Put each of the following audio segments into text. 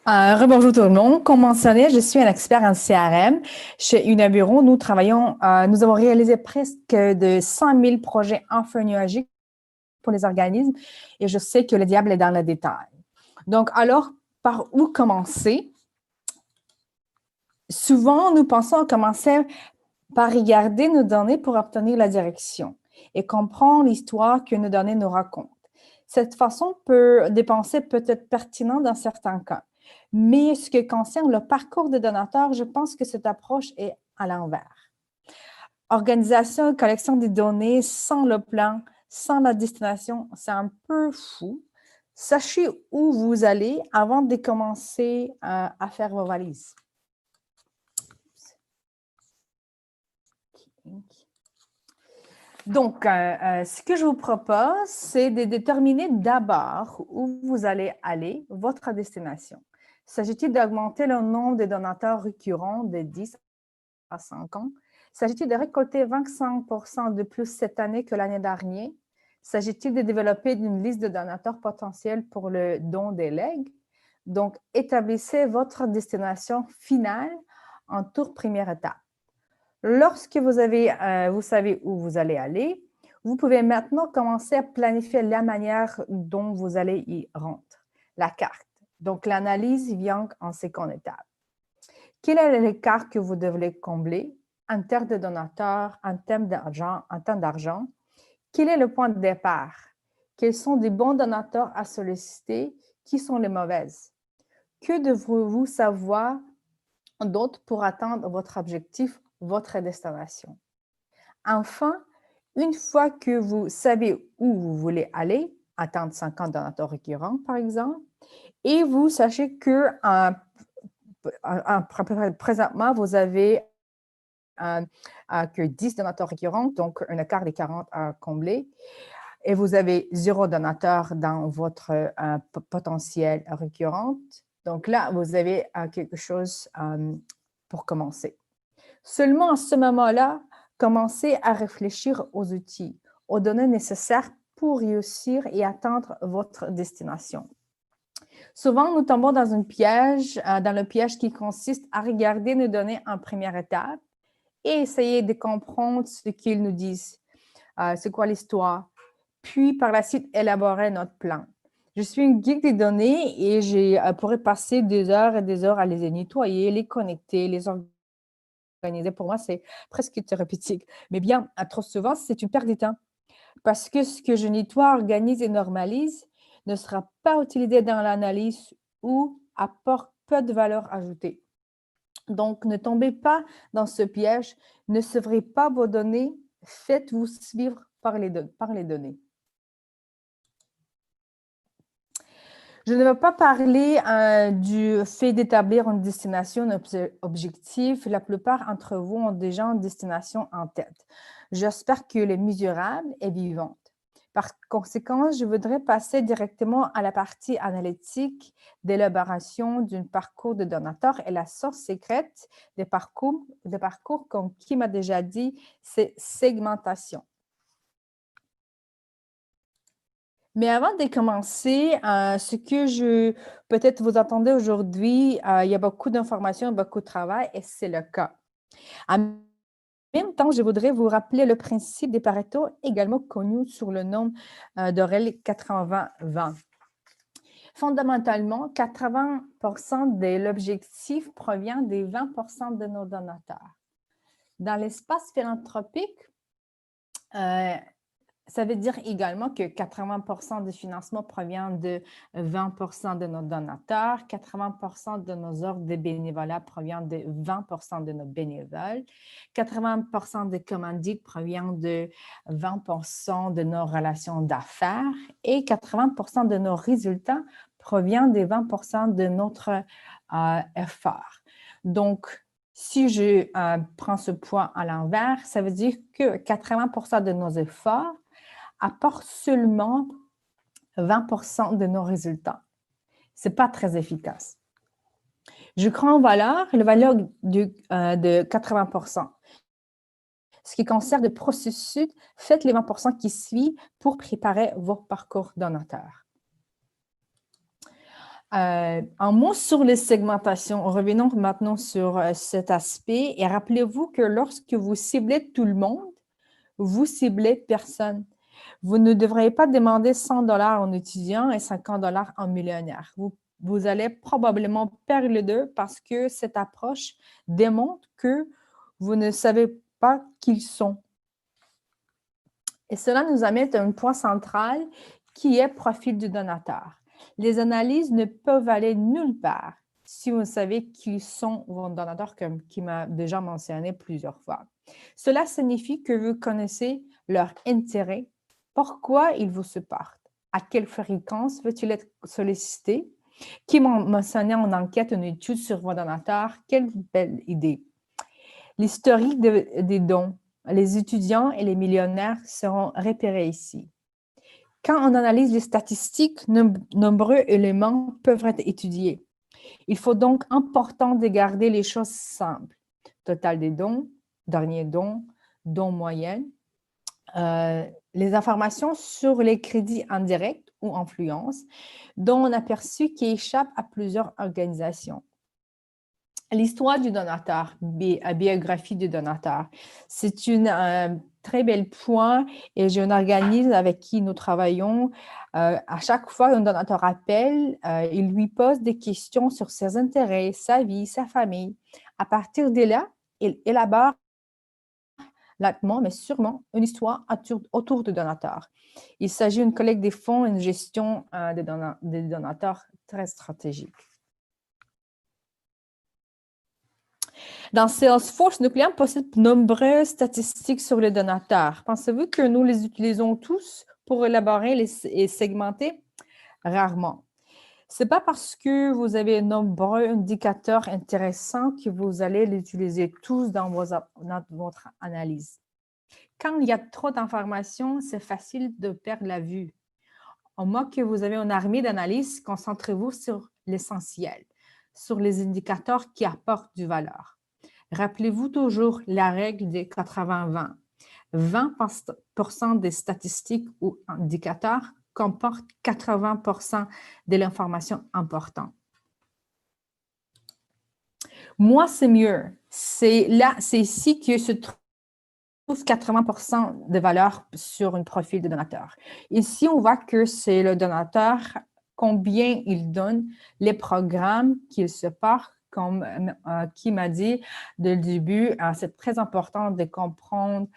Rebonjour tout le monde. Comme mentionné, je suis un expert en CRM. Chez Unibureau, nous avons réalisé presque de 100 000 projets nuagiques pour les organismes et je sais que le diable est dans le détail. Donc, alors, par où commencer? Souvent, nous pensons à commencer par regarder nos données pour obtenir la direction et comprendre l'histoire que nos données nous racontent. Cette façon de penser peut être pertinente dans certains cas. Mais ce qui concerne le parcours des donateurs, je pense que cette approche est à l'envers. Organisation et collection des données sans le plan, sans la destination, c'est un peu fou. Sachez où vous allez avant de commencer à faire vos valises. Donc, ce que je vous propose, c'est de déterminer d'abord où vous allez aller, votre destination. S'agit-il d'augmenter le nombre de donateurs récurrents de 10 à 5 ans? S'agit-il de récolter 25% de plus cette année que l'année dernière? S'agit-il de développer une liste de donateurs potentiels pour le don des legs? Donc, établissez votre destination finale en toute première étape. Lorsque vous savez où vous allez aller, vous pouvez maintenant commencer à planifier la manière dont vous allez y rendre, la carte. Donc, l'analyse vient en seconde étape. Quel est l'écart que vous devez combler en termes de donateurs, en termes d'argent? Quel est le point de départ? Quels sont les bons donateurs à solliciter? Qui sont les mauvaises? Que devez-vous savoir d'autre pour atteindre votre objectif, votre destination? Enfin, une fois que vous savez où vous voulez aller, atteindre 50 donateurs récurrents, par exemple, et vous sachez que présentement, vous avez que 10 donateurs récurrents, donc un écart des 40 à combler, et vous avez 0 donateur dans votre potentiel récurrent. Donc là, vous avez quelque chose pour commencer. Seulement à ce moment-là, commencez à réfléchir aux outils, aux données nécessaires pour réussir et atteindre votre destination. Souvent, nous tombons dans le piège qui consiste à regarder nos données en première étape et essayer de comprendre ce qu'ils nous disent. C'est quoi l'histoire? Puis, par la suite, élaborer notre plan. Je suis une geek des données et je pourrais passer des heures et des heures à les nettoyer, les connecter, les organiser. Pour moi, c'est presque thérapeutique. Mais bien, trop souvent, c'est une perte de temps. Parce que ce que je nettoie, organise et normalise ne sera pas utilisé dans l'analyse ou apporte peu de valeur ajoutée. Donc, ne tombez pas dans ce piège, ne sevrez pas vos données, faites-vous suivre par les données. Je ne vais pas parler du fait d'établir une destination, un objectif. La plupart d'entre vous ont déjà une destination en tête. J'espère qu'elle est mesurable et vivante. Par conséquent, je voudrais passer directement à la partie analytique d'élaboration d'un parcours de donateur et la source secrète des parcours comme qui m'a déjà dit, c'est segmentation. Mais avant de commencer, ce que peut-être vous attendez aujourd'hui, il y a beaucoup d'informations, beaucoup de travail et c'est le cas. En même temps, je voudrais vous rappeler le principe des Pareto, également connu sous le nom d'Aurel 80-20. Fondamentalement, 80% de l'objectif provient des 20% de nos donateurs. Dans l'espace philanthropique, ça veut dire également que 80% du financement provient de 20% de nos donateurs, 80% de nos ordres de bénévolat provient de 20% de nos bénévoles, 80% des commandites provient de 20% de nos relations d'affaires et 80% de nos résultats provient des 20% de notre effort. Donc, si je prends ce point à l'envers, ça veut dire que 80% de nos efforts apportent seulement 20% de nos résultats. Ce n'est pas très efficace. Je crois en le valeur de 80%. Ce qui concerne le processus, faites les 20% qui suivent pour préparer vos parcours donateurs. Un mot sur les segmentations. Revenons maintenant sur cet aspect et rappelez-vous que lorsque vous ciblez tout le monde, vous ciblez personne. Vous ne devriez pas demander 100 $ en étudiant et 50 $ en millionnaire. Vous allez probablement perdre les deux parce que cette approche démontre que vous ne savez pas qui ils sont. Et cela nous amène à un point central qui est profil du donateur. Les analyses ne peuvent aller nulle part si vous savez qui sont vos donateurs, comme qui m'a déjà mentionné plusieurs fois. Cela signifie que vous connaissez leur intérêt, pourquoi ils vous supportent, à quelle fréquence veut-il être sollicité, qui m'a mentionné en enquête une étude sur vos donateurs, quelle belle idée. L'historique des dons, les étudiants et les millionnaires seront repérés ici. Quand on analyse les statistiques, nombreux éléments peuvent être étudiés. Il faut donc important de garder les choses simples. Total des dons, dernier don, don moyenne. Les informations sur les crédits indirects ou influences, dont on a perçu qui échappent à plusieurs organisations. L'histoire du donateur, biographie du donateur. C'est un très bel point et j'ai un organisme avec qui nous travaillons. À chaque fois qu'un donateur appelle, il lui pose des questions sur ses intérêts, sa vie, sa famille. À partir de là, il élabore lentement, mais sûrement, une histoire autour du donateur. Il s'agit d'une collecte des fonds et une gestion des donateurs très stratégique. Dans Salesforce, nos clients possèdent de nombreuses statistiques sur les donateurs. Pensez-vous que nous les utilisons tous pour élaborer et segmenter? Rarement. Ce n'est pas parce que vous avez de nombreux indicateurs intéressants que vous allez les utiliser tous dans votre analyse. Quand il y a trop d'informations, c'est facile de perdre la vue. Au moins que vous avez une armée d'analyse, concentrez-vous sur l'essentiel, sur les indicateurs qui apportent du valeur. Rappelez-vous toujours la règle des 80-20. 20% des statistiques ou indicateurs comportent 80% de l'information importante. Moi, c'est mieux. C'est ici que se trouve 80% de valeur sur un profil de donateur. Ici, on voit que c'est le donateur, combien il donne, les programmes qu'il supporte, comme qui m'a dit dès le début, c'est très important de comprendre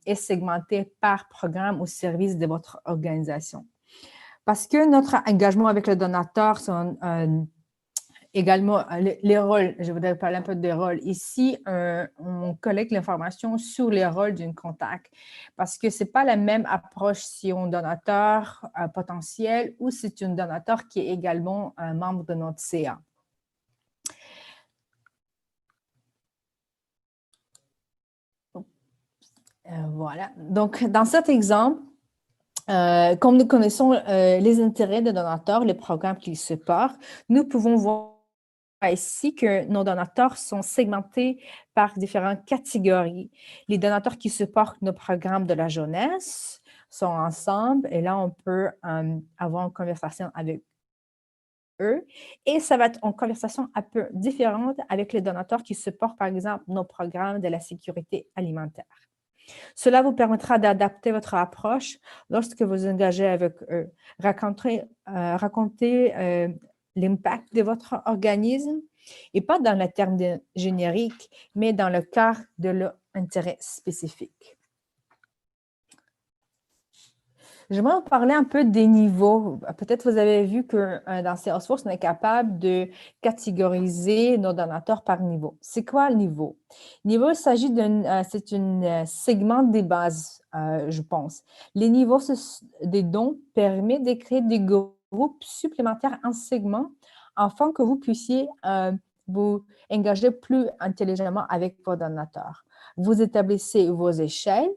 et segmenter par programme ou service de votre organisation. Parce que notre engagement avec le donateur, c'est également, les rôles, je voudrais parler un peu des rôles. Ici, on collecte l'information sur les rôles d'un contact parce que ce n'est pas la même approche si on est un donateur potentiel ou si c'est un donateur qui est également un membre de notre CA. Voilà. Donc, dans cet exemple, comme nous connaissons les intérêts des donateurs, les programmes qu'ils supportent, nous pouvons voir ici que nos donateurs sont segmentés par différentes catégories. Les donateurs qui supportent nos programmes de la jeunesse sont ensemble et là, on peut avoir une conversation avec eux. Et ça va être une conversation un peu différente avec les donateurs qui supportent, par exemple, nos programmes de la sécurité alimentaire. Cela vous permettra d'adapter votre approche lorsque vous engagez avec eux. Racontez l'impact de votre organisme et pas dans le terme générique, mais dans le cadre de leur intérêt spécifique. J'aimerais vous parler un peu des niveaux. Peut-être vous avez vu que dans Salesforce, on est capable de catégoriser nos donateurs par niveau. C'est quoi le niveau? Niveau, il s'agit c'est un segment des bases, je pense. Les niveaux des dons permettent de créer des groupes supplémentaires en segment afin que vous puissiez vous engager plus intelligemment avec vos donateurs. Vous établissez vos échelles.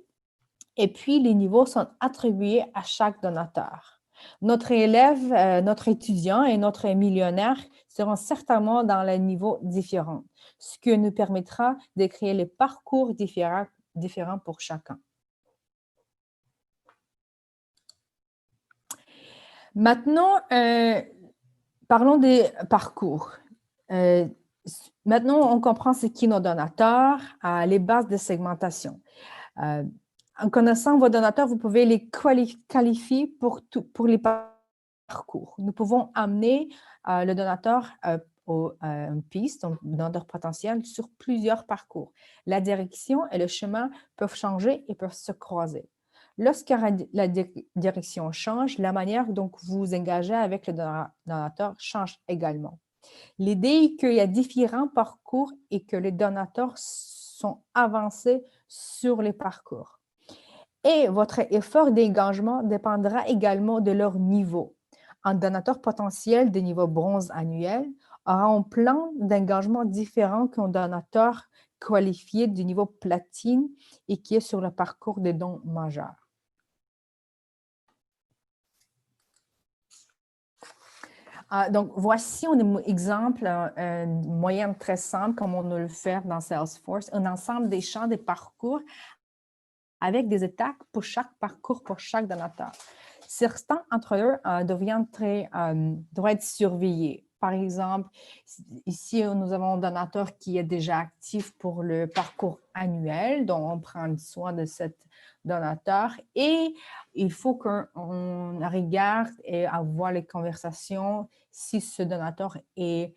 Et puis, les niveaux sont attribués à chaque donateur. Notre élève, notre étudiant et notre millionnaire seront certainement dans les niveaux différents, ce qui nous permettra de créer les parcours différents pour chacun. Maintenant, Parlons des parcours. Maintenant, on comprend ce qu'est nos donateurs, les bases de segmentation. En connaissant vos donateurs, vous pouvez les qualifier pour les parcours. Nous pouvons amener le donateur une piste, donc donateur potentiel, sur plusieurs parcours. La direction et le chemin peuvent changer et peuvent se croiser. Lorsque la direction change, la manière dont vous vous engagez avec le donateur change également. L'idée est qu'il y a différents parcours et que les donateurs sont avancés sur les parcours. Et votre effort d'engagement dépendra également de leur niveau. Un donateur potentiel de niveau bronze annuel aura un plan d'engagement différent qu'un donateur qualifié du niveau platine et qui est sur le parcours des dons majeurs. Donc, voici un exemple, une moyenne très simple, comme on le fait dans Salesforce, un ensemble des champs des parcours avec des étapes pour chaque parcours, pour chaque donateur. Certains entre eux doivent être surveillés. Par exemple, ici, nous avons un donateur qui est déjà actif pour le parcours annuel, donc on prend soin de cet donateur et il faut qu'on regarde et avoir les conversations si ce donateur est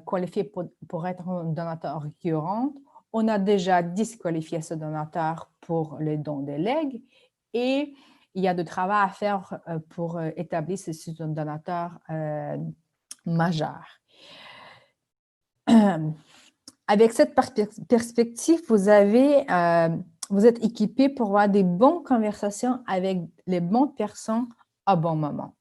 qualifié pour être un donateur récurrent. On a déjà disqualifié ce donateur pour les dons de legs et il y a du travail à faire pour établir si c'est un donateur majeur. Avec cette perspective, vous êtes équipé pour avoir des bonnes conversations avec les bonnes personnes à bon moment.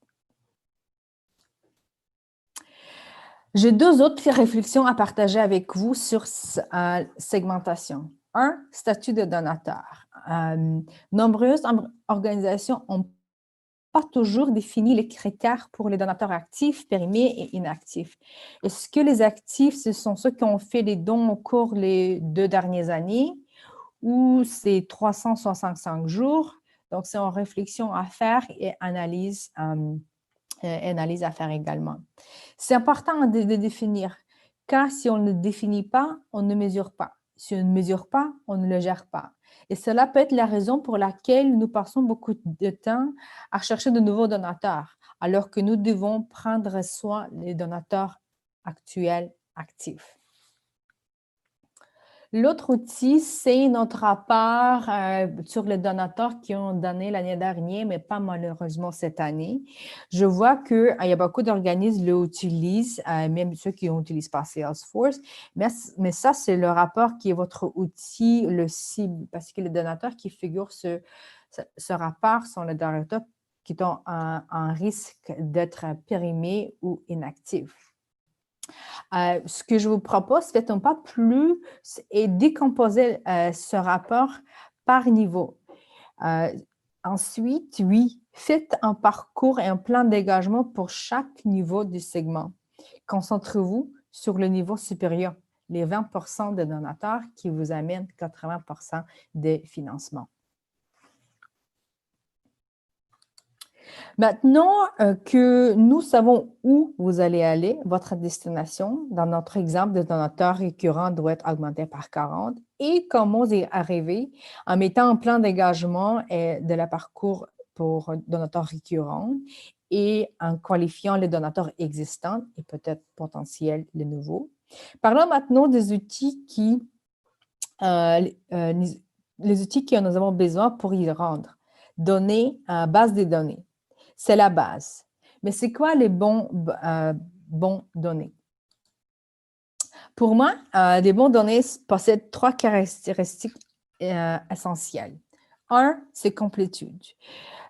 J'ai deux autres réflexions à partager avec vous sur segmentation. Un, statut de donateur. Nombreuses organisations n'ont pas toujours défini les critères pour les donateurs actifs, périmés et inactifs. Est-ce que les actifs, ce sont ceux qui ont fait des dons au cours des 2 dernières années ou c'est 365 jours? Donc, c'est une réflexion à faire et analyse à faire également. C'est important de définir, car si on ne définit pas, on ne mesure pas. Si on ne mesure pas, on ne le gère pas. Et cela peut être la raison pour laquelle nous passons beaucoup de temps à chercher de nouveaux donateurs, alors que nous devons prendre soin des donateurs actuels actifs. L'autre outil, c'est notre rapport sur les donateurs qui ont donné l'année dernière, mais pas malheureusement cette année. Je vois qu'il y a beaucoup d'organismes qui l'utilisent, même ceux qui n'utilisent pas Salesforce, mais ça, c'est le rapport qui est votre outil, le cible, parce que les donateurs qui figurent sur ce rapport sont les donateurs qui ont un risque d'être périmés ou inactifs. Ce que je vous propose, faites un pas plus et décomposer ce rapport par niveau. Ensuite, oui, faites un parcours et un plan d'engagement pour chaque niveau du segment. Concentrez-vous sur le niveau supérieur, les 20% de donateurs qui vous amènent 80% des financements. Maintenant que nous savons où vous allez aller, votre destination, dans notre exemple, de donateur récurrent doit être augmenté par 40 et comment y arriver en mettant un plan d'engagement et de la parcours pour donateurs récurrents et en qualifiant les donateurs existants et peut-être potentiels les nouveaux. Parlons maintenant des outils les outils que nous avons besoin pour y rendre. Données, base des données. C'est la base. Mais c'est quoi les bons données? Pour moi, les bons données possèdent 3 caractéristiques essentielles. Un, c'est complétude.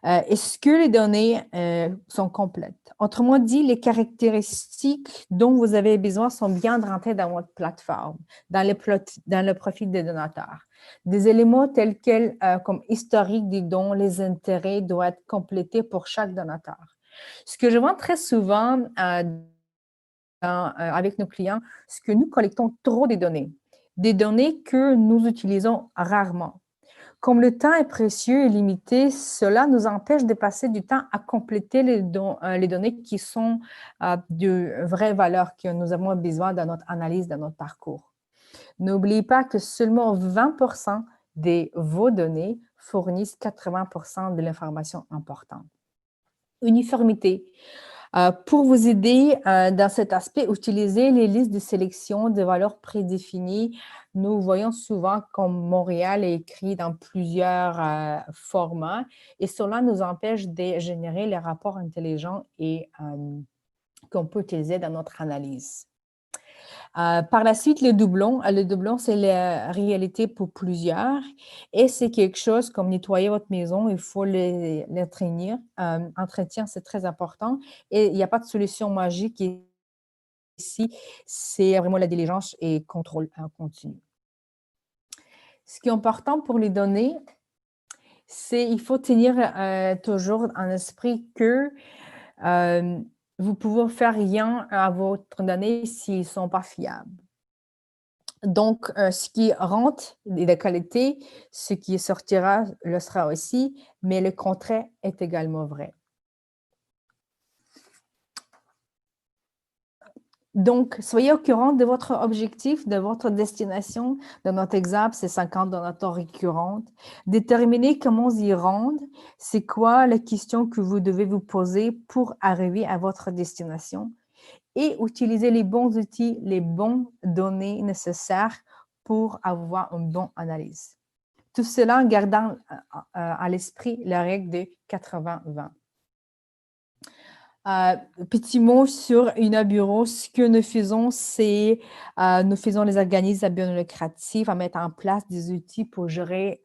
Est-ce que les données sont complètes? Autrement dit, les caractéristiques dont vous avez besoin sont bien rentrées dans votre plateforme, dans le profil des donateurs. Des éléments tels comme historique des dons, les intérêts doivent être complétés pour chaque donateur. Ce que je vois très souvent avec nos clients, c'est que nous collectons trop des données que nous utilisons rarement. Comme le temps est précieux et limité, cela nous empêche de passer du temps à compléter les données qui sont de vraies valeurs que nous avons besoin dans notre analyse, dans notre parcours. N'oubliez pas que seulement 20% de vos données fournissent 80% de l'information importante. Uniformité. Pour vous aider dans cet aspect, utilisez les listes de sélection de valeurs prédéfinies. Nous voyons souvent comme Montréal est écrit dans plusieurs formats et cela nous empêche de générer les rapports intelligents et qu'on peut utiliser dans notre analyse. Par la suite, le doublon. Le doublon, c'est la réalité pour plusieurs et c'est quelque chose comme nettoyer votre maison, il faut l'entretenir. Entretien, c'est très important et il n'y a pas de solution magique ici, c'est vraiment la diligence et contrôle en continu. Ce qui est important pour les données, c'est il faut tenir toujours en esprit que vous pouvez faire rien à votre données s'ils ne sont pas fiables. Donc, ce qui rentre et la qualité, ce qui sortira le sera aussi, mais le contraire est également vrai. Donc, soyez au courant de votre objectif, de votre destination. Dans notre exemple, c'est 50 donateurs récurrents. Déterminez comment y rendre. C'est quoi la question que vous devez vous poser pour arriver à votre destination et utiliser les bons outils, les bonnes données nécessaires pour avoir une bonne analyse. Tout cela en gardant à l'esprit la règle de 80-20. Petit mot sur Inabureau, ce que nous faisons, c'est nous faisons les organismes à but non lucratif à mettre en place des outils pour gérer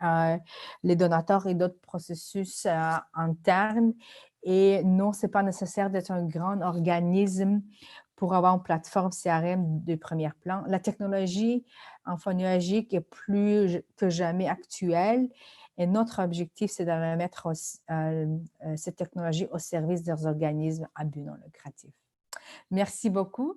les donateurs et d'autres processus internes. Et non, ce n'est pas nécessaire d'être un grand organisme pour avoir une plateforme CRM de premier plan. La technologie infonuagique est plus que jamais actuelle. Et notre objectif, c'est de mettre cette technologie au service des organismes à but non lucratif. Merci beaucoup.